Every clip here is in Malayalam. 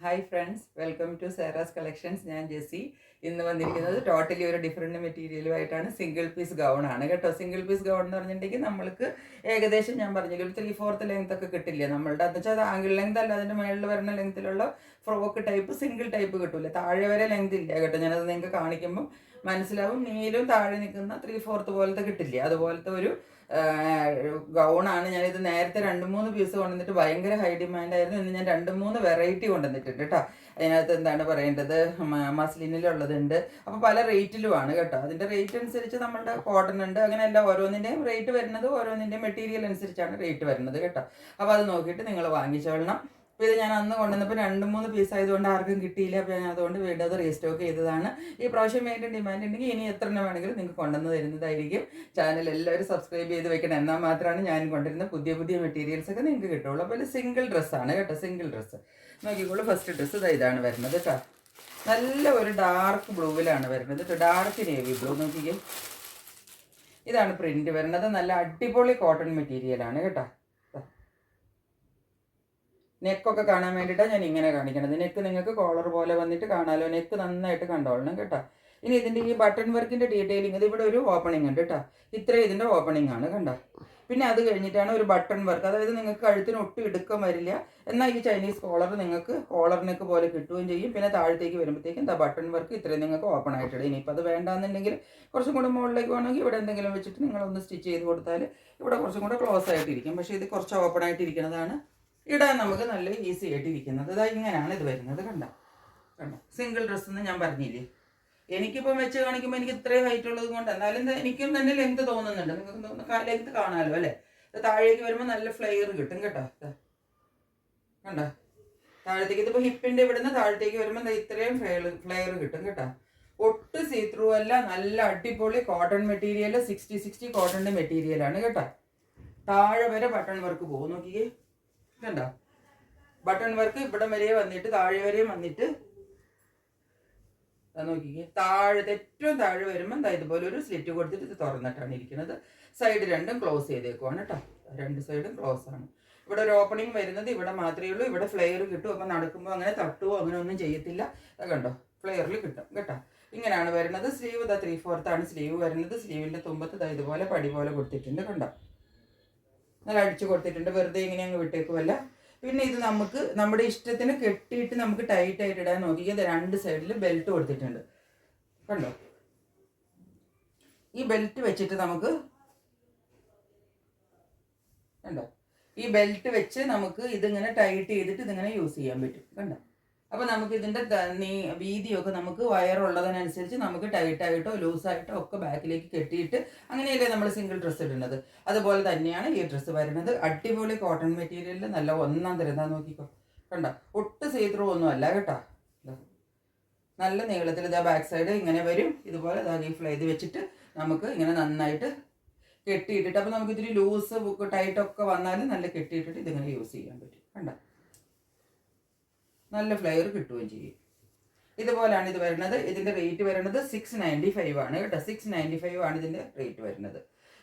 Hi friends, welcome to Sara's collections. ഞാൻ ജെസ്സി. ഇന്ന് വന്നിരിക്കുന്നത് ടോട്ടലി ഒരു ഡിഫറെൻറ്റ് മെറ്റീരിയലുമായിട്ടാണ്. സിംഗിൾ പീസ് ഗൗൺ ആണ് കേട്ടോ. സിംഗിൾ പീസ് ഗൗൺ എന്ന് പറഞ്ഞിട്ടുണ്ടെങ്കിൽ നമ്മൾക്ക് ഏകദേശം ഞാൻ പറഞ്ഞില്ല ഒരു 3/4 ലെങ്ത് ഒക്കെ കിട്ടില്ല നമ്മളുടെ. എന്ന് വെച്ചാൽ അത് ആംഗിൾ ലെങ്ത് അല്ല, അതിൻ്റെ മുകളിൽ വരുന്ന ലെങ്ത്തിലുള്ള ഫ്രോക്ക് ടൈപ്പ് സിംഗിൾ ടൈപ്പ് കിട്ടൂല. താഴെ വരെ ലെങ്ത് ഇല്ല കേട്ടോ. ഞാനത് നിങ്ങൾക്ക് കാണിക്കുമ്പോൾ മനസ്സിലാവും. നീലും താഴെ നിൽക്കുന്ന 3/4 പോലത്തെ കിട്ടില്ല, അതുപോലത്തെ ഒരു ഗൗണാണ്. ഞാനിത് നേരത്തെ 2-3 പീസ് കൊണ്ടുവന്നിട്ട് ഭയങ്കര ഹൈ ഡിമാൻഡ് ആയിരുന്നു. ഇന്ന് ഞാൻ 2-3 വെറൈറ്റി കൊണ്ടുവന്നിട്ടുണ്ട് കേട്ടോ. അതിനകത്ത് എന്താണ് പറയേണ്ടത്, മസ്ലിനിലുള്ളതുണ്ട്. അപ്പോൾ പല റേറ്റിലുമാണ് കേട്ടോ. അതിൻ്റെ റേറ്റ് അനുസരിച്ച് നമ്മളുടെ കോട്ടൺ ഉണ്ട്, അങ്ങനെയല്ല. ഓരോന്നിൻ്റെയും റേറ്റ് വരുന്നത് ഓരോന്നിൻ്റെയും മെറ്റീരിയൽ അനുസരിച്ചാണ് റേറ്റ് വരുന്നത് കേട്ടോ. അപ്പോൾ അത് നോക്കിയിട്ട് നിങ്ങൾ വാങ്ങിച്ചോളണം. അപ്പോൾ ഇത് ഞാൻ അന്ന് കൊണ്ടുവന്നപ്പോൾ 2-3 പീസ് ആയതുകൊണ്ട് ആർക്കും കിട്ടിയില്ല. അപ്പോൾ ഞാൻ അതുകൊണ്ട് വീണ്ടും അത് റീസ്റ്റോക്ക് ചെയ്തതാണ്. ഈ പ്രാവശ്യം വീണ്ടും ഡിമാൻഡ് ഉണ്ടെങ്കിൽ ഇനി എത്ര എണ്ണം വേണമെങ്കിലും നിങ്ങൾക്ക് കൊണ്ടുവന്ന് തരുന്നതായിരിക്കും. ചാനൽ എല്ലാവരും സബ്സ്ക്രൈബ് ചെയ്ത് വെക്കണം. എന്നാൽ മാത്രമാണ് ഞാൻ കൊണ്ടുവരുന്ന പുതിയ പുതിയ മെറ്റീരിയൽസ് ഒക്കെ നിങ്ങൾക്ക് കിട്ടുള്ളൂ. അപ്പോൾ ഇത് സിംഗിൾ ഡ്രസ്സാണ് കേട്ടോ. സിംഗിൾ ഡ്രസ്സ് നോക്കിക്കോളൂ. ഫസ്റ്റ് ഡ്രസ്സ് ഇതാണ് വരുന്നത് കേട്ടോ. നല്ല ഒരു ഡാർക്ക് ബ്ലൂവിലാണ് വരുന്നത് കേട്ടോ. ഡാർക്ക് നേവി ബ്ലൂ നോക്കിക്കേ. ഇതാണ് പ്രിന്റ് വരുന്നത്. നല്ല അടിപൊളി കോട്ടൺ മെറ്റീരിയലാണ് കേട്ടോ. നെക്കൊക്കെ കാണാൻ വേണ്ടിയിട്ടാണ് ഞാൻ ഇങ്ങനെ കാണിക്കണത്. നെക്ക് നിങ്ങൾക്ക് കോളർ പോലെ വന്നിട്ട് കാണാമല്ലോ. നെക്ക് നന്നായിട്ട് കണ്ടോളണം കേട്ടോ. ഇനി ഇതിൻ്റെ ഈ ബട്ടൺ വർക്കിൻ്റെ ഡീറ്റെയിലിംഗ്, ഇത് ഇവിടെ ഒരു ഓപ്പണിംഗ് ഉണ്ട് കേട്ടോ. ഇത്രയും ഇതിൻ്റെ ഓപ്പണിംഗ് ആണ് കണ്ടോ. പിന്നെ അത് കഴിഞ്ഞിട്ടാണ് ഒരു ബട്ടൺ വർക്ക്, അതായത് നിങ്ങൾക്ക് കഴുത്തിന് ഒട്ടും ഇടുക്കം വരില്ല. എന്നാൽ ഈ ചൈനീസ് കോളർ നിങ്ങൾക്ക് കോളർ നെക്ക് പോലെ കിട്ടുകയും ചെയ്യും. പിന്നെ താഴത്തേക്ക് വരുമ്പോഴത്തേക്കും എന്താ ബട്ടൺ വർക്ക് ഇത്രയും നിങ്ങൾക്ക് ഓപ്പൺ ആയിട്ടുണ്ട്. ഇനിയിപ്പോൾ അത് വേണ്ടാന്നുണ്ടെങ്കിൽ കുറച്ചും കൂടെ മുകളിലേക്ക് വേണമെങ്കിൽ ഇവിടെ എന്തെങ്കിലും വെച്ചിട്ട് നിങ്ങളൊന്ന് സ്റ്റിച്ച് ചെയ്ത് കൊടുത്താൽ ഇവിടെ കുറച്ചും കൂടെ ക്ലോസ് ആയിട്ടിരിക്കും. പക്ഷേ ഇത് കുറച്ച് ഓപ്പൺ ആയിട്ടിരിക്കുന്നതാണ് ഇടാൻ നമുക്ക് നല്ല ഈസി ആയിട്ട് ഇരിക്കുന്നത്. ഇതാ ഇങ്ങനെയാണ് ഇത് വരുന്നത് കണ്ടോ. സിംഗിൾ ഡ്രസ്സ് എന്ന് ഞാൻ പറഞ്ഞില്ലേ. എനിക്കിപ്പം വെച്ച് കാണിക്കുമ്പോൾ എനിക്ക് ഇത്രയും ഹൈറ്റ് ഉള്ളത് കൊണ്ട് എന്നാലും എനിക്കും തന്നെ ലെങ്ത് തോന്നുന്നുണ്ട്. നിങ്ങൾക്ക് ലെങ്ത് കാണാമല്ലോ അല്ലേ. താഴേക്ക് വരുമ്പോൾ നല്ല ഫ്ലെയർ കിട്ടും കേട്ടോ. കണ്ടോ താഴത്തേക്ക്, ഇതിപ്പോൾ ഹിപ്പിൻ്റെ ഇവിടുന്ന് താഴത്തേക്ക് വരുമ്പോൾ ഇത്രയും ഫ്ലെയർ കിട്ടും കേട്ടോ. ഒട്ട് സീ ത്രൂ അല്ല, നല്ല അടിപൊളി കോട്ടൺ മെറ്റീരിയൽ. 60 കോട്ടണിൻ്റെ മെറ്റീരിയലാണ് കേട്ടോ. താഴെ വരെ ബട്ടൺ വർക്ക് പോകും നോക്കിയേ കണ്ടോ. ബട്ടൺ വർക്ക് ഇവിടെ വരെ വന്നിട്ട് താഴെ വരെയും വന്നിട്ട് നോക്കിക്കേ. ഏറ്റവും താഴെ വരുമ്പോൾ ഇതുപോലെ ഒരു സ്ലിറ്റ് കൊടുത്തിട്ട് ഇത് തുറന്നിട്ടാണ് ഇരിക്കുന്നത്. സൈഡ് രണ്ടും ക്ലോസ് ചെയ്തേക്കുവാണ് കേട്ടോ. രണ്ട് സൈഡും ക്ലോസ് ആണ്. ഇവിടെ ഒരു ഓപ്പണിംഗ് വരുന്നത് ഇവിടെ മാത്രമേ ഉള്ളൂ. ഇവിടെ ഫ്ലെയർ കിട്ടും. അപ്പം നടക്കുമ്പോൾ അങ്ങനെ തട്ടുവോ അങ്ങനെ ഒന്നും ചെയ്യത്തില്ല. കണ്ടോ ഫ്ലെയറിൽ കിട്ടും കേട്ടോ. ഇങ്ങനെയാണ് വരുന്നത്. സ്ലീവ് 3/4 ആണ് സ്ലീവ് വരുന്നത്. സ്ലീവിൻ്റെ തുമ്പത്ത് ഇതുപോലെ പടി പോലെ കൊടുത്തിട്ടുണ്ട് കണ്ടോ. നല്ല അടിച്ചു കൊടുത്തിട്ടുണ്ട്. വെറുതെ ഇങ്ങനെ അങ്ങ് വിട്ടേക്കുമല്ല. പിന്നെ ഇത് നമുക്ക് നമ്മുടെ ഇഷ്ടത്തിന് കെട്ടിയിട്ട് നമുക്ക് ടൈറ്റായിട്ട് ഇടാൻ നോക്കിയത്. രണ്ട് സൈഡിൽ ബെൽറ്റ് കൊടുത്തിട്ടുണ്ട് കണ്ടോ. ഈ ബെൽറ്റ് വെച്ചിട്ട് നമുക്ക് കണ്ടോ, ഈ ബെൽറ്റ് വെച്ച് നമുക്ക് ഇതിങ്ങനെ ടൈറ്റ് ചെയ്തിട്ട് ഇതിങ്ങനെ യൂസ് ചെയ്യാൻ പറ്റും കണ്ടോ. അപ്പോൾ നമുക്ക് ഇതിൻ്റെ വീതിയൊക്കെ നമുക്ക് വയറുള്ളതിനനുസരിച്ച് നമുക്ക് ടൈറ്റായിട്ടോ ലൂസായിട്ടോ ഒക്കെ ബാക്കിലേക്ക് കെട്ടിയിട്ട് അങ്ങനെയല്ലേ നമ്മൾ സിംഗിൾ ഡ്രസ്സ് ഇടുന്നത്. അതുപോലെ തന്നെയാണ് ഈ ഡ്രസ്സ് വരുന്നത്. അടിപൊളി കോട്ടൺ മെറ്റീരിയലിൽ നല്ല ഒന്നാം തരം. എന്താ നോക്കിക്കോ കണ്ടോ. ഒട്ട് സീ ത്രൂ ഒന്നും അല്ല കേട്ടോ. നല്ല നീളത്തിൽ ഇതാ ബാക്ക് സൈഡ് ഇങ്ങനെ വരും. ഇതുപോലെ ഈ ഫ്ലൈത് വെച്ചിട്ട് നമുക്ക് ഇങ്ങനെ നന്നായിട്ട് കെട്ടിയിട്ടിട്ട്, അപ്പോൾ നമുക്ക് ഇതിൽ ലൂസ് ടൈറ്റൊക്കെ വന്നാലും നല്ല കെട്ടിയിട്ടിട്ട് ഇതിങ്ങനെ യൂസ് ചെയ്യാൻ പറ്റും കണ്ടോ. നല്ല ഫ്ലെയർ കിട്ടുകയും ചെയ്യും. ഇതുപോലെയാണ് ഇത് വരുന്നത്. ഇതിൻ്റെ റേറ്റ് വരുന്നത് 695 ആണ് കേട്ടോ. 695 ആണ് ഇതിൻ്റെ റേറ്റ് വരുന്നത്.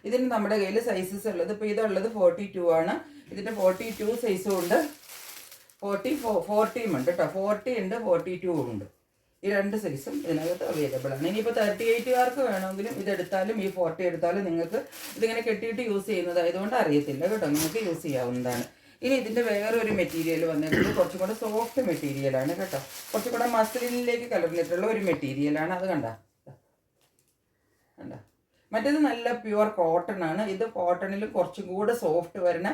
ഇതിന് നമ്മുടെ കയ്യിൽ സൈസസ് ഉള്ളത് ഇപ്പോൾ ഇതുള്ളത് 42 ആണ്. ഇതിൻ്റെ 42 സൈസും ഉണ്ട്, 40 ഉണ്ട് കേട്ടോ. 40 ഉണ്ട്, 42 ഉണ്ട്. ഈ രണ്ട് സൈസും ഇതിനകത്ത് അവൈലബിൾ ആണ്. ഇനിയിപ്പോൾ 38കാർക്ക് വേണമെങ്കിലും ഇതെടുത്താലും ഈ 40 എടുത്താലും നിങ്ങൾക്ക് ഇതിങ്ങനെ കെട്ടിയിട്ട് യൂസ് ചെയ്യുന്നതായതുകൊണ്ട് അറിയത്തില്ല കേട്ടോ. നിങ്ങൾക്ക് യൂസ് ചെയ്യാവുന്നതാണ്. ഇനി ഇതിൻ്റെ വേറൊരു മെറ്റീരിയൽ വന്നിട്ടുള്ളത് കുറച്ചും കൂടെ സോഫ്റ്റ് മെറ്റീരിയലാണ് കേട്ടോ. കുറച്ചും കൂടെ മസ്ലിനിലേക്ക് കലർന്നിട്ടുള്ള ഒരു മെറ്റീരിയലാണ്. അത് കണ്ട. മറ്റേത് നല്ല പ്യുവർ കോട്ടൺ ആണ്. ഇത് കോട്ടണിൽ കുറച്ചും കൂടെ സോഫ്റ്റ് വരുന്ന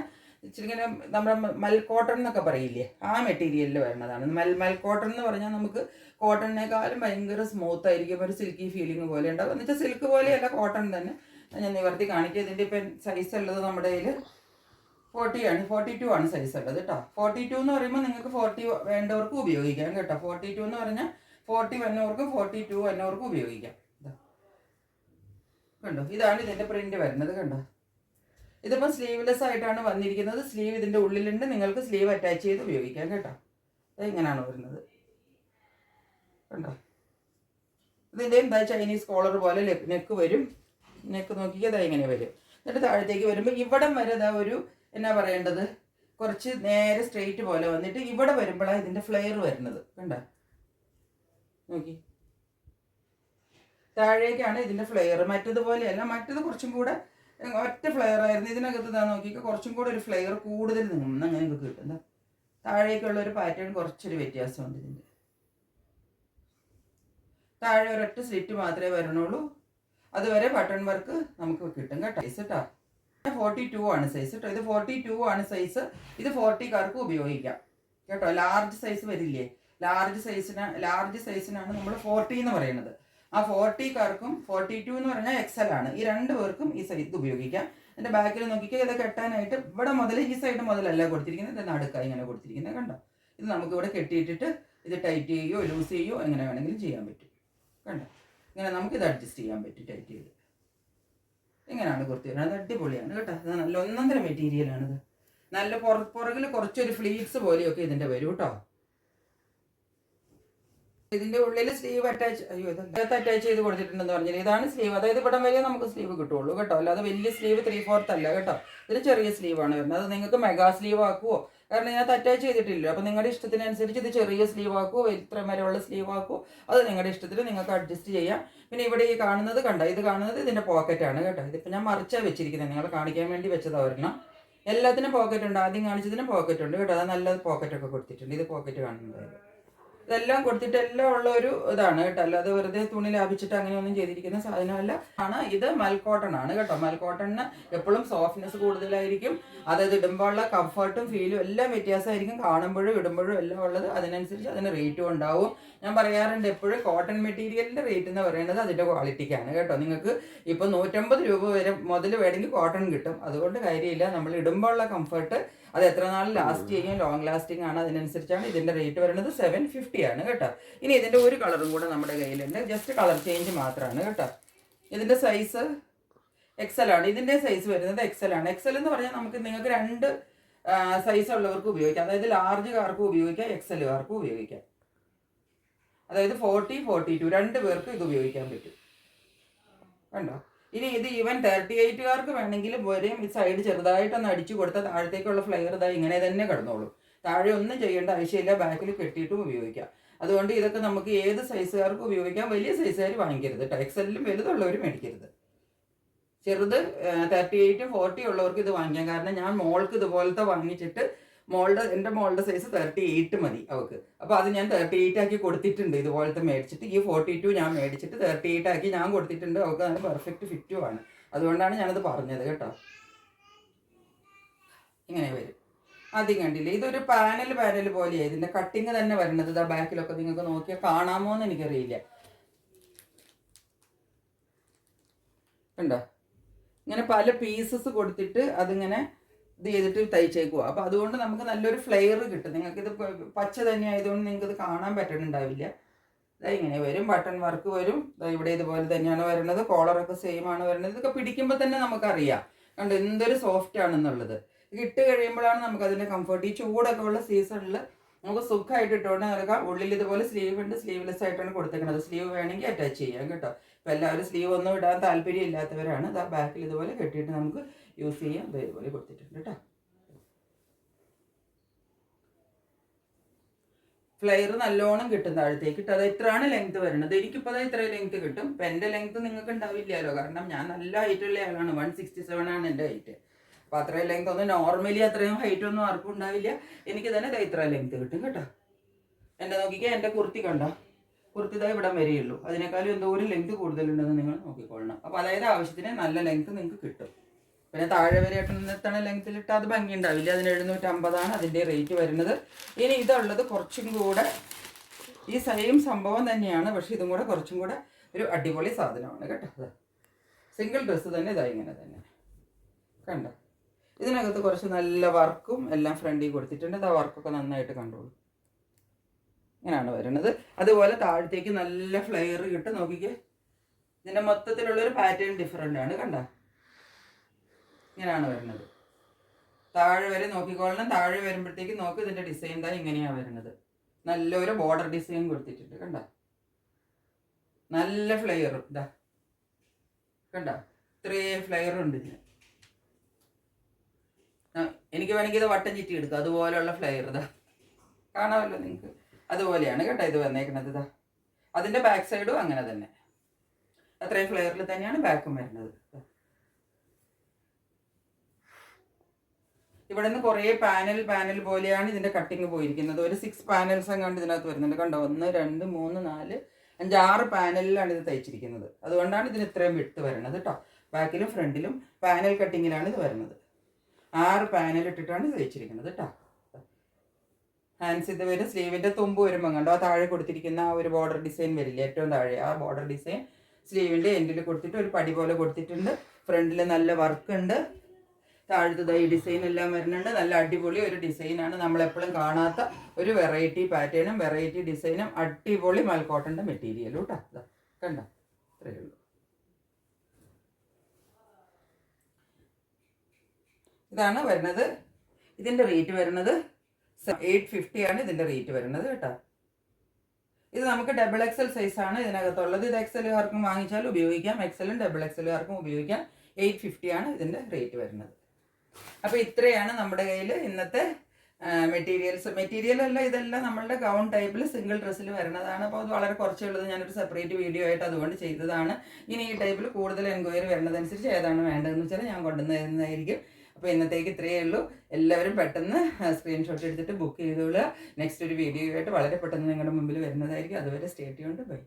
ഇച്ചിരി ഇങ്ങനെ നമ്മുടെ മൽ കോട്ടൺ എന്നൊക്കെ പറയില്ലേ, ആ മെറ്റീരിയലിൽ വരുന്നതാണ്. മൽ കോട്ടൺ എന്ന് പറഞ്ഞാൽ നമുക്ക് കോട്ടണിനേക്കാളും ഭയങ്കര സ്മൂത്ത് ആയിരിക്കും. ഒരു സിൽക്കി ഫീലിംഗ് പോലെ ഉണ്ടാവും. എന്ന് വെച്ചാൽ സിൽക്ക് പോലെയല്ല, കോട്ടൺ തന്നെ. ഞാൻ നിവർത്തി കാണിക്കുക. ഇതിൻ്റെ ഇപ്പം സൈസ് ഉള്ളത് നമ്മുടെ കയ്യിൽ 40 ആണ്. 42 ആണ് സൈസ് ഉള്ളത് കേട്ടോ. 42 എന്ന് പറയുമ്പോൾ നിങ്ങൾക്ക് 40 വേണ്ടവർക്ക് ഉപയോഗിക്കാം കേട്ടോ. 42 എന്ന് പറഞ്ഞാൽ 40 വന്നവർക്കും 42 വന്നവർക്കും ഉപയോഗിക്കാം. കണ്ടോ, ഇതാണ് ഇതിൻ്റെ പ്രിന്റ് വരുന്നത് കണ്ടോ. ഇതിപ്പോൾ സ്ലീവ്ലെസ് ആയിട്ടാണ് വന്നിരിക്കുന്നത്. സ്ലീവ് ഇതിൻ്റെ ഉള്ളിലുണ്ട്. നിങ്ങൾക്ക് സ്ലീവ് അറ്റാച്ച് ചെയ്ത് ഉപയോഗിക്കാം കേട്ടോ. ഇങ്ങനെയാണ് വരുന്നത് കണ്ടോ. ഇതിൻ്റെ എന്താ ചൈനീസ് കോളർ പോലെ നെക്ക് വരും. നെക്ക് നോക്കിയാൽ ഇങ്ങനെ വരും. എന്നിട്ട് താഴത്തേക്ക് വരുമ്പോൾ ഇവിടം വരെ ഒരു എന്നാ പറയേണ്ടത്, കുറച്ച് നേരെ സ്ട്രെയിറ്റ് പോലെ വന്നിട്ട് ഇവിടെ വരുമ്പോഴാണ് ഇതിൻ്റെ ഫ്ലെയർ വരുന്നത്. കണ്ട നോക്കി, താഴേക്കാണ് ഇതിൻ്റെ ഫ്ലെയർ. മറ്റതുപോലെയല്ല, മറ്റത് കുറച്ചും കൂടെ ഒറ്റ ഫ്ലെയർ ആയിരുന്നു. ഇതിനകത്ത് ഇതാ നോക്കിയിട്ട് കുറച്ചും കൂടെ ഒരു ഫ്ലെയർ കൂടുതൽ അങ്ങനെ നിങ്ങൾക്ക് കിട്ടും. എന്താ താഴേക്കുള്ള ഒരു പാറ്റേൺ കുറച്ചൊരു വ്യത്യാസമുണ്ട്. ഇതിൻ്റെ താഴെ ഒരൊറ്റ സ്ലിറ്റ് മാത്രമേ വരണുള്ളൂ. അതുവരെ ബട്ടൺ വർക്ക് നമുക്ക് കിട്ടും കേട്ടോ. സൈസ് കേട്ടോ 42 ആണ് സൈസ് കേട്ടോ. ഇത് 42 ആണ് സൈസ്. ഇത് 40-കാർക്ക് ഉപയോഗിക്കാം കേട്ടോ. ലാർജ് സൈസ് വരില്ലേ, ലാർജ് സൈസിനാണ് നമ്മൾ 40 എന്ന് പറയുന്നത്. ആ 40-കാർക്കും 42 എന്ന് പറഞ്ഞാൽ XL ആണ്. ഈ 2 പേർക്കും ഈ സൈസ് ഉപയോഗിക്കാം. എൻ്റെ ബാക്കിൽ നോക്കിക്കുക, ഇത് കെട്ടാനായിട്ട് ഇവിടെ മുതൽ ഈ സൈഡ് മുതലല്ല കൊടുത്തിരിക്കുന്നത്, ഇത് നടുക്കായി ഇങ്ങനെ കൊടുത്തിരിക്കുന്നത് കണ്ടോ. ഇത് നമുക്ക് ഇവിടെ കെട്ടിയിട്ടിട്ട് ഇത് ടൈറ്റ് ചെയ്യുകയോ ലൂസ് ചെയ്യുകയോ എങ്ങനെ വേണമെങ്കിലും ചെയ്യാൻ പറ്റും കണ്ടോ. ഇങ്ങനെ നമുക്കിത് അഡ്ജസ്റ്റ് ചെയ്യാൻ പറ്റും ടൈറ്റ് ചെയ്ത്. ഇങ്ങനെയാണ് കുർത്തി വരുന്നത്. അത് അടിപൊളിയാണ് കേട്ടോ. അത് നല്ല ഒന്നൊന്നര മെറ്റീരിയലാണിത്. നല്ല പുറകിൽ കുറച്ചൊരു ഫ്ലീറ്റ്സ് പോലെയൊക്കെ ഇതിൻ്റെ വരും കേട്ടോ. ഇതിൻ്റെ ഉള്ളിൽ സ്ലീവ് അറ്റാച്ച് ചെയ്ത് കൊടുത്തിട്ടുണ്ടെന്ന് പറഞ്ഞാൽ ഇതാണ് സ്ലീവ്. അതായത് ഇവിടം വരെ നമുക്ക് സ്ലീവ് കിട്ടുള്ളൂ കേട്ടോ. അല്ലാതെ വലിയ സ്ലീവ് 3/4 അല്ല കേട്ടോ. ഇതിന് ചെറിയ സ്ലീവാണ് വരുന്നത്. അത് നിങ്ങൾക്ക് മെഗാ സ്ലീവ് ആക്കുമോ, കാരണം ഇതിനകത്ത് അറ്റാച്ച് ചെയ്തിട്ടില്ല. അപ്പോൾ നിങ്ങളുടെ ഇഷ്ടത്തിനനുസരിച്ച് ഇത് ചെറിയ സ്ലീവ് ആക്കുമോ ഇത്ര വരെയുള്ള സ്ലീവ് ആക്കുമോ അത് നിങ്ങളുടെ ഇഷ്ടത്തിൽ നിങ്ങൾക്ക് അഡ്ജസ്റ്റ് ചെയ്യാം. പിന്നെ ഇവിടെ ഈ കാണുന്നത് കണ്ട, ഇത് കാണുന്നത് ഇതിൻ്റെ പോക്കറ്റാണ് കേട്ടോ. ഇതിപ്പോൾ ഞാൻ മറിച്ചാണ് വെച്ചിരിക്കുന്നത്, നിങ്ങൾ കാണിക്കാൻ വേണ്ടി വെച്ചത് ഒരെണ്ണം. എല്ലാത്തിനും പോക്കറ്റ് ഉണ്ട്. ആദ്യം കാണിച്ചതിനും പോക്കറ്റ് ഉണ്ട് കേട്ടോ. അത് നല്ല പോക്കറ്റൊക്കെ കൊടുത്തിട്ടുണ്ട്. ഇത് പോക്കറ്റ് കാണുന്നത് ഇതെല്ലാം കൊടുത്തിട്ട് എല്ലാം ഉള്ള ഒരു ഇതാണ് കേട്ടോ. അല്ലാതെ വെറുതെ തുണി ലാഭിച്ചിട്ട് അങ്ങനെയൊന്നും ചെയ്തിരിക്കുന്ന സാധനമല്ല ആണ്. ഇത് മൽക്കോട്ടൺ ആണ് കേട്ടോ. മൽക്കോട്ടണിന് എപ്പോഴും സോഫ്റ്റ്നെസ് കൂടുതലായിരിക്കും. അതായത് ഇടുമ്പോൾ ഉള്ള കംഫർട്ടും ഫീലും എല്ലാം വ്യത്യാസമായിരിക്കും. കാണുമ്പോഴും ഇടുമ്പോഴും എല്ലാം ഉള്ളത്. അതിനനുസരിച്ച് അതിന് റേറ്റും ഉണ്ടാവും. ഞാൻ പറയാറുണ്ട് എപ്പോഴും കോട്ടൺ മെറ്റീരിയലിൻ്റെ റേറ്റ് എന്ന് പറയുന്നത് അതിൻ്റെ ക്വാളിറ്റിക്കാണ് കേട്ടോ. നിങ്ങൾക്ക് ഇപ്പോൾ 150 രൂപ വരെ മുതൽ വേണമെങ്കിൽ കോട്ടൺ കിട്ടും. അതുകൊണ്ട് കാര്യമില്ല. നമ്മൾ ഇടുമ്പോൾ ഉള്ള കംഫർട്ട് അത് എത്ര നാൾ ലാസ്റ്റ് ചെയ്യും, ലോങ് ലാസ്റ്റിംഗ് ആണ്. അതിനനുസരിച്ചാണ് ഇതിൻ്റെ റേറ്റ് വരുന്നത്. 750 ആണ് കേട്ടോ. ഇനി ഇതിൻ്റെ ഒരു കളറും കൂടെ നമ്മുടെ കയ്യിലുണ്ട്. ജസ്റ്റ് കളർ ചേഞ്ച് മാത്രമാണ് കേട്ടോ. ഇതിൻ്റെ സൈസ് XL ആണ്. ഇതിൻ്റെ സൈസ് വരുന്നത് XL ആണ്. XL എന്ന് പറഞ്ഞാൽ നിങ്ങൾക്ക് 2 സൈസ് ഉള്ളവർക്ക് ഉപയോഗിക്കാം. അതായത് ലാർജ് കാർക്കും ഉപയോഗിക്കാം, XL കാർക്കും ഉപയോഗിക്കാം. അതായത് 40, 42 2 പേർക്ക് ഇത് ഉപയോഗിക്കാൻ പറ്റും കണ്ടോ. ഇനി ഇത് ഈവൻ 38-കാർക്ക് വേണമെങ്കിലും വരെയും ഈ സൈഡ് ചെറുതായിട്ടൊന്ന് അടിച്ചു കൊടുത്താൽ താഴത്തേക്കുള്ള ഫ്ലെയർ ഇതാ ഇങ്ങനെ തന്നെ കിടന്നോളും. താഴെ ഒന്നും ചെയ്യേണ്ട ആവശ്യമില്ല. ബാക്കിൽ കെട്ടിയിട്ടും ഉപയോഗിക്കാം. അതുകൊണ്ട് ഇതൊക്കെ നമുക്ക് ഏത് സൈസുകാർക്കും ഉപയോഗിക്കാം. വലിയ സൈസുകാർ വാങ്ങിക്കരുത് കേട്ടോ. XL-ലും വലുതുള്ളവർ മേടിക്കരുത്. ചെറുത് 38, 40 ഉള്ളവർക്ക് ഇത് വാങ്ങിക്കാം. കാരണം ഞാൻ മോൾക്ക് ഇതുപോലത്തെ വാങ്ങിച്ചിട്ട് എൻ്റെ മോളുടെ സൈസ് 38 മതി അവൾക്ക്. അപ്പോൾ അത് ഞാൻ 38 ആക്കി കൊടുത്തിട്ടുണ്ട്. ഇതുപോലത്തെ മേടിച്ചിട്ട് ഈ 42 ഞാൻ മേടിച്ചിട്ട് 38 ആക്കി ഞാൻ കൊടുത്തിട്ടുണ്ട്. അവൾക്ക് നല്ല പെർഫെക്റ്റ് ഫിറ്റും ആണ്. അതുകൊണ്ടാണ് ഞാനത് പറഞ്ഞത് കേട്ടോ. ഇങ്ങനെ വരും. ആദ്യം കണ്ടില്ലേ, ഇതൊരു പാനൽ പോലെയാണ് ഇതിൻ്റെ കട്ടിങ് തന്നെ വരുന്നത്. ഇതാ ബാക്കിലൊക്കെ നിങ്ങൾക്ക് നോക്കിയാൽ കാണാമോ എന്ന് എനിക്കറിയില്ല. കണ്ടോ, ഇങ്ങനെ പല പീസസ് കൊടുത്തിട്ട് അതിങ്ങനെ ഇത് ചെയ്തിട്ട് തയ്ച്ചേക്കുക. അപ്പോൾ അതുകൊണ്ട് നമുക്ക് നല്ലൊരു ഫ്ലെയർ കിട്ടും. നിങ്ങൾക്കിത് പച്ച തന്നെ ആയതുകൊണ്ട് നിങ്ങൾക്കിത് കാണാൻ പറ്റുന്നുണ്ടാവില്ല. ഇതാ ഇങ്ങനെ വരും. ബട്ടൺ വർക്ക് വരും. ഇവിടെ ഇതുപോലെ തന്നെയാണ് വരുന്നത്. കോളറൊക്കെ സെയിം ആണ് വരുന്നത്. ഇതൊക്കെ പിടിക്കുമ്പോൾ തന്നെ നമുക്കറിയാം കണ്ടോ എന്തൊരു സോഫ്റ്റ് ആണെന്നുള്ളത്. ഇട്ട് കഴിയുമ്പോഴാണ് നമുക്കതിൻ്റെ കംഫർട്ട്. ഈ ചൂടൊക്കെ ഉള്ള സീസണിൽ നമുക്ക് സുഖമായിട്ട് ഇട്ടുകൊണ്ട് നടക്കാം. ഉള്ളിൽ ഇതുപോലെ സ്ലീവ് ഉണ്ട്. സ്ലീവ്ലെസ് ആയിട്ടാണ് കൊടുത്തേക്കുന്നത്. സ്ലീവ് വേണമെങ്കിൽ അറ്റാച്ച് ചെയ്യാം കേട്ടോ. ഇപ്പോൾ എല്ലാവരും സ്ലീവ് ഒന്നും ഇടാൻ താല്പര്യം ഇല്ലാത്തവരാണ്. ഇതാ ബാക്കിൽ ഇതുപോലെ കെട്ടിയിട്ട് നമുക്ക് യൂസ് ചെയ്യാം. ഇതുപോലെ കൊടുത്തിട്ടുണ്ട് കേട്ടോ. ഫ്ലെയർ നല്ലോണം കിട്ടും താഴത്തേക്ക് ഇട്ട്. അത് എത്രയാണ് ലെങ്ത് വരുന്നത്. എനിക്കിപ്പോൾ അത് ഇത്രയും ലെങ്ത് കിട്ടും. ഇപ്പം എൻ്റെ ലെങ്ത് നിങ്ങൾക്ക് ഉണ്ടാവില്ലല്ലോ. കാരണം ഞാൻ നല്ല ഹൈറ്റുള്ള ആളാണ്. 167 ആണ് എൻ്റെ ഹൈറ്റ്. അപ്പോൾ അത്രയും ലെങ്ത് ഒന്നും നോർമലി അത്രയും ഹൈറ്റ് ഒന്നും ആർക്കും ഉണ്ടാവില്ല. എനിക്ക് തന്നെ ഇത്ര ലെങ്ത് കിട്ടും കേട്ടോ. എൻ്റെ നോക്കിക്കാൻ എൻ്റെ കുർത്തി കണ്ടോ, കുർത്തി ഇതാ ഇവിടം വരെയുള്ളൂ. അതിനേക്കാളും എന്തോരം ലെങ്ത് കൂടുതലുണ്ടെന്ന് നിങ്ങൾ നോക്കിക്കൊള്ളണം. അപ്പോൾ അതായത് ആവശ്യത്തിന് നല്ല ലെങ്ത് നിങ്ങൾക്ക് കിട്ടും. പിന്നെ താഴെ വരെ എത്തണ ലെങ്ത്തിലിട്ട് അത് ഭംഗി ഉണ്ടാവില്ല. അതിന് 750 ആണ് അതിൻ്റെ റേറ്റ് വരുന്നത്. ഇനി ഇതുള്ളത് കുറച്ചും കൂടെ ഈ സെയിം സംഭവം തന്നെയാണ്. പക്ഷെ ഇതും കൂടെ കുറച്ചും കൂടെ ഒരു അടിപൊളി സാധനമാണ് കേട്ടോ. സിംഗിൾ ഡ്രസ്സ് തന്നെ ഇതാ ഇങ്ങനെ തന്നെ കണ്ടോ. ഇതിനകത്ത് കുറച്ച് നല്ല വർക്കും എല്ലാം ഫ്രണ്ടിൽ കൊടുത്തിട്ടുണ്ട്. ആ വർക്കൊക്കെ നന്നായിട്ട് കണ്ടോളൂ. ഇങ്ങനെയാണ് വരുന്നത്. അതുപോലെ താഴത്തേക്ക് നല്ല ഫ്ലെയർ കിട്ടും. നോക്കിക്കേ, ഇതിൻ്റെ മൊത്തത്തിലുള്ളൊരു പാറ്റേൺ ഡിഫറെൻ്റ് ആണ് കണ്ടോ. ഇങ്ങനെയാണ് വരുന്നത്. താഴെ വരെ നോക്കിക്കോളണം. താഴെ വരുമ്പോഴത്തേക്ക് നോക്ക് ഇതിൻ്റെ ഡിസൈൻ தான் ഇങ്ങനെയാണ് വരുന്നത്. നല്ലൊരു ബോർഡർ ഡിസൈൻ കൊടുത്തിട്ടുണ്ട് കണ്ടോ. നല്ല ഫ്ലെയറും ഇതാ കണ്ടോ. ഇത്രയും ഫ്ലെയറുണ്ട് ഇതിന്. എനിക്ക് വേണമെങ്കിൽ ഇത് വട്ടം ചുറ്റി എടുക്കാം, അതുപോലെയുള്ള ഫ്ലെയർ ഇതാ കാണാമല്ലോ നിങ്ങൾക്ക്. അതുപോലെയാണ് കേട്ടോ ഇത് വന്നേക്കുന്നത്. ഇതാ അതിൻ്റെ ബാക്ക് സൈഡും അങ്ങനെ തന്നെ, അത്രയും ഫ്ലെയറിൽ തന്നെയാണ് ബാക്കും വരുന്നത്. ഇവിടെ നിന്ന് കുറേ പാനൽ പോലെയാണ് ഇതിൻ്റെ കട്ടിങ് പോയിരിക്കുന്നത്. ഒരു 6 പാനൽസ് എങ്ങാണ്ട് ഇതിനകത്ത് വരുന്നുണ്ട് കണ്ടോ. 1 2 3 4 5 6 പാനലിലാണ് ഇത് തയ്ച്ചിരിക്കുന്നത്. അതുകൊണ്ടാണ് ഇതിന് ഇത്രയും വിട്ട് വരുന്നത് കേട്ടോ. ബാക്കിലും ഫ്രണ്ടിലും പാനൽ കട്ടിങ്ങിലാണ് ഇത് വരുന്നത്. 6 പാനൽ ഇട്ടിട്ടാണ് ഇത് തയ്ച്ചിരിക്കുന്നത് കേട്ടോ. ഹാൻഡ്സ് ഇത് വരും. സ്ലീവിൻ്റെ തുമ്പ് വരുമ്പോൾ കണ്ടോ ആ താഴെ കൊടുത്തിരിക്കുന്ന ആ ഒരു ബോർഡർ ഡിസൈൻ വരില്ല, ഏറ്റവും താഴെ ആ ബോർഡർ ഡിസൈൻ സ്ലീവിൻ്റെ എൻഡിൽ കൊടുത്തിട്ട് ഒരു പടി പോലെ കൊടുത്തിട്ടുണ്ട്. ഫ്രണ്ടിൽ നല്ല വർക്ക് ഉണ്ട്. താഴത്തെ ഈ ഡിസൈൻ എല്ലാം വരുന്നുണ്ട്. നല്ല അടിപൊളി ഒരു ഡിസൈനാണ്, നമ്മളെപ്പോഴും കാണാത്ത ഒരു വെറൈറ്റി പാറ്റേണും വെറൈറ്റി ഡിസൈനും അടിപൊളി മൽക്കോട്ടൻ്റെ മെറ്റീരിയലും കേട്ടോ. ഇതാ കണ്ടോ, ഇത്രയേ ഉള്ളൂ. ഇതാണ് വരുന്നത്. ഇതിൻ്റെ റേറ്റ് വരുന്നത് 850 ആണ് ഇതിൻ്റെ റേറ്റ് വരുന്നത് കേട്ടോ. ഇത് നമുക്ക് ഡബിൾ എക്സൽ സൈസാണ് ഇതിനകത്തുള്ളത്. ഇത് എക്സലുകാർക്കും വാങ്ങിച്ചാൽ ഉപയോഗിക്കാം, എക്സലും ഡബിൾ എക്സലുകാർക്കും ഉപയോഗിക്കാം. 850 ആണ് ഇതിൻ്റെ റേറ്റ് വരുന്നത്. അപ്പോൾ ഇത്രയാണ് നമ്മുടെ കയ്യിൽ ഇന്നത്തെ മെറ്റീരിയൽ അല്ല, ഇതെല്ലാം നമ്മളുടെ ഗൗൺ ടൈപ്പിൽ സിംഗിൾ ഡ്രസ്സിൽ വരുന്നതാണ്. അപ്പോൾ അത് വളരെ കുറച്ചുള്ളത്, ഞാനൊരു സെപ്പറേറ്റ് വീഡിയോ ആയിട്ട് അതുകൊണ്ട് ചെയ്തതാണ്. ഇനി ഈ ടൈപ്പിൽ കൂടുതൽ എൻക്വയറി വരുന്നതനുസരിച്ച് ഏതാണ് വേണ്ടതെന്ന് വെച്ചാൽ ഞാൻ കൊണ്ടുവന്ന് തരുന്നതായിരിക്കും. അപ്പോൾ ഇന്നത്തേക്ക് ഇത്രയേ ഉള്ളൂ. എല്ലാവരും പെട്ടെന്ന് സ്ക്രീൻഷോട്ട് എടുത്തിട്ട് ബുക്ക് ചെയ്തോളുക. നെക്സ്റ്റ് ഒരു വീഡിയോ ആയിട്ട് വളരെ പെട്ടെന്ന് നിങ്ങളുടെ മുമ്പിൽ വരുന്നതായിരിക്കും. അതുവരെ സ്റ്റേ ട്യൂൺഡ്. ബൈ.